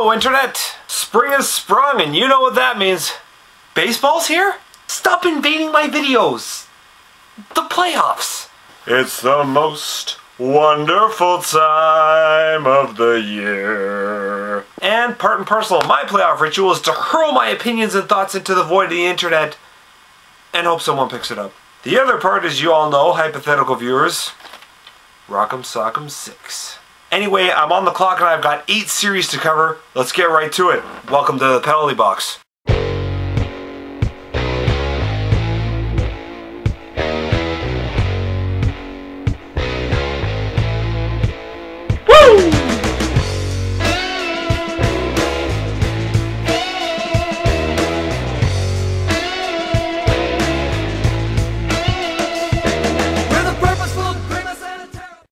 Hello, Internet! Spring has sprung, and you know what that means. Baseball's here? Stop invading my videos! The playoffs! It's the most wonderful time of the year. And part and parcel of my playoff ritual is to hurl my opinions and thoughts into the void of the Internet and hope someone picks it up. The other part, as you all know, hypothetical viewers, Rock'em Sock'em 6. Anyway, I'm on the clock and I've got 8 series to cover. Let's get right to it. Welcome to the penalty box. Woo!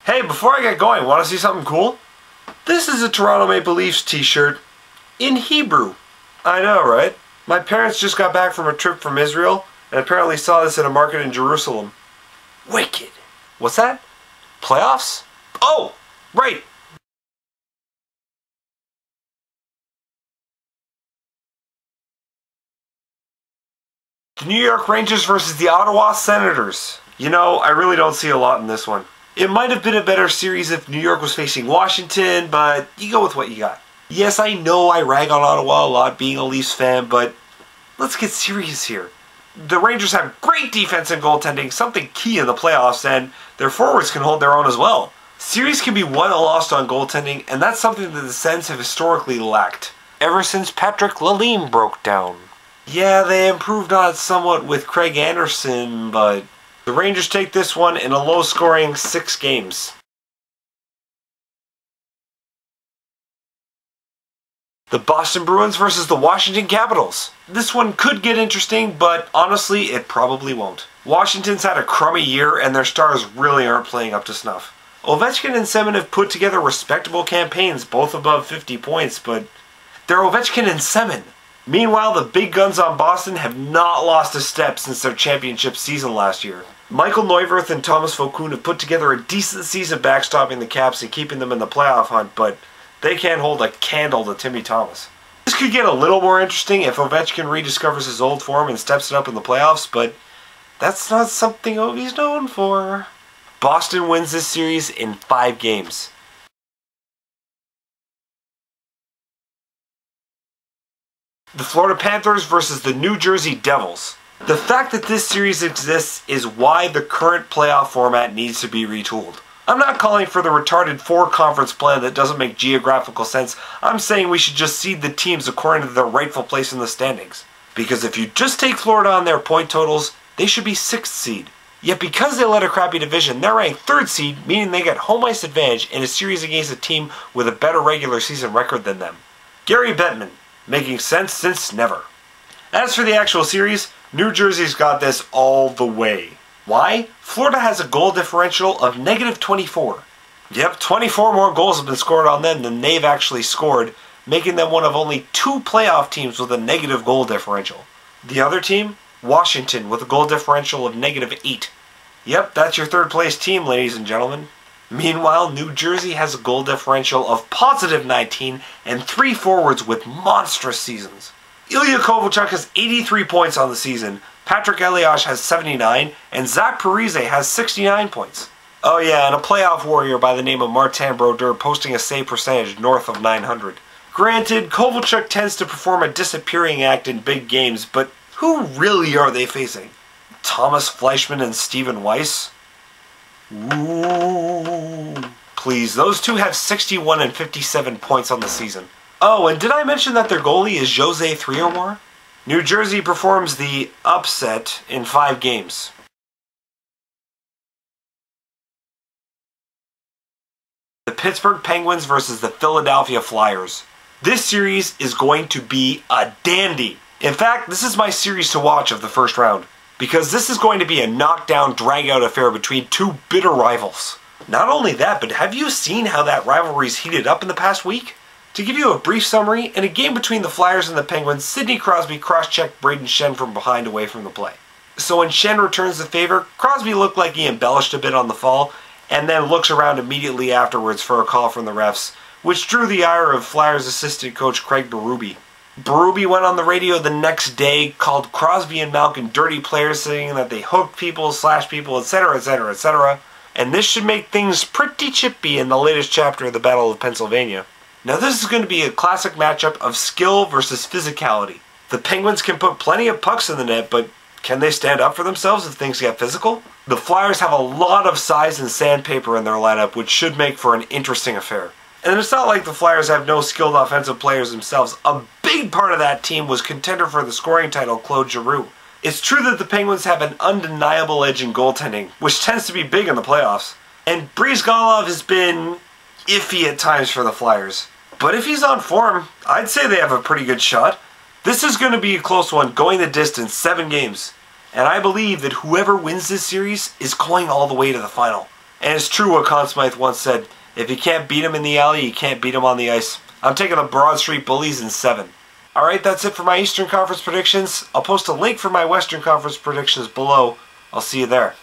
Hey, before I get going, want to see something cool? This is a Toronto Maple Leafs t-shirt in Hebrew. I know, right? My parents just got back from a trip from Israel and apparently saw this at a market in Jerusalem. Wicked. What's that? Playoffs? Oh, right. The New York Rangers versus the Ottawa Senators. You know, I really don't see a lot in this one. It might have been a better series if New York was facing Washington, but you go with what you got. Yes, I know I rag on Ottawa a lot being a Leafs fan, but let's get serious here. The Rangers have great defense and goaltending, something key in the playoffs, and their forwards can hold their own as well. Series can be won or lost on goaltending, and that's something that the Sens have historically lacked, ever since Patrick Lalime broke down. Yeah, they improved on it somewhat with Craig Anderson, but the Rangers take this one in a low-scoring 6 games. The Boston Bruins versus the Washington Capitals. This one could get interesting, but honestly, it probably won't. Washington's had a crummy year, and their stars really aren't playing up to snuff. Ovechkin and Semin have put together respectable campaigns, both above 50 points, but they're Ovechkin and Semin. Meanwhile, the big guns on Boston have not lost a step since their championship season last year. Michael Neuwirth and Thomas Vokoun have put together a decent season backstopping the Caps and keeping them in the playoff hunt, but they can't hold a candle to Timmy Thomas. This could get a little more interesting if Ovechkin rediscovers his old form and steps it up in the playoffs, but that's not something Ovi's known for. Boston wins this series in 5 games. The Florida Panthers versus the New Jersey Devils. The fact that this series exists is why the current playoff format needs to be retooled. I'm not calling for the retarded 4-conference plan that doesn't make geographical sense. I'm saying we should just seed the teams according to their rightful place in the standings. Because if you just take Florida on their point totals, they should be 6th seed. Yet because they led a crappy division, they're ranked 3rd seed, meaning they get home ice advantage in a series against a team with a better regular season record than them. Gary Bettman, making sense since never. As for the actual series, New Jersey's got this all the way. Why? Florida has a goal differential of -24. Yep, 24 more goals have been scored on them than they've actually scored, making them one of only 2 playoff teams with a negative goal differential. The other team? Washington, with a goal differential of -8. Yep, that's your 3rd place team, ladies and gentlemen. Meanwhile, New Jersey has a goal differential of +19 and 3 forwards with monstrous seasons. Ilya Kovalchuk has 83 points on the season, Patrick Elias has 79, and Zach Parise has 69 points. Oh yeah, and a playoff warrior by the name of Martin Brodeur posting a save percentage north of 900. Granted, Kovalchuk tends to perform a disappearing act in big games, but who really are they facing? Thomas Fleischmann and Stephen Weiss? Ooh. Please, those two have 61 and 57 points on the season. Oh, and did I mention that their goalie is Jose 3 or more? New Jersey performs the upset in 5 games. The Pittsburgh Penguins versus the Philadelphia Flyers. This series is going to be a dandy. In fact, this is my series to watch of the first round, because this is going to be a knockdown, drag-out affair between 2 bitter rivals. Not only that, but have you seen how that rivalry's heated up in the past week? To give you a brief summary, in a game between the Flyers and the Penguins, Sidney Crosby cross-checked Braden Shen from behind away from the play. So when Shen returns the favor, Crosby looked like he embellished a bit on the fall, and then looks around immediately afterwards for a call from the refs, which drew the ire of Flyers assistant coach Craig Berube. Berube went on the radio the next day, called Crosby and Malkin dirty players, saying that they hooked people, slashed people, etc., etc., etc., and this should make things pretty chippy in the latest chapter of the Battle of Pennsylvania. Now this is going to be a classic matchup of skill versus physicality. The Penguins can put plenty of pucks in the net, but can they stand up for themselves if things get physical? The Flyers have a lot of size and sandpaper in their lineup, which should make for an interesting affair. And it's not like the Flyers have no skilled offensive players themselves. A big part of that team was contender for the scoring title, Claude Giroux. It's true that the Penguins have an undeniable edge in goaltending, which tends to be big in the playoffs. And Brizgalov has been iffy at times for the Flyers. But if he's on form, I'd say they have a pretty good shot. This is going to be a close one, going the distance, 7 games. And I believe that whoever wins this series is going all the way to the final. And it's true what Conn Smythe once said, if you can't beat him in the alley, you can't beat him on the ice. I'm taking the Broad Street Bullies in 7. Alright, that's it for my Eastern Conference predictions. I'll post a link for my Western Conference predictions below. I'll see you there.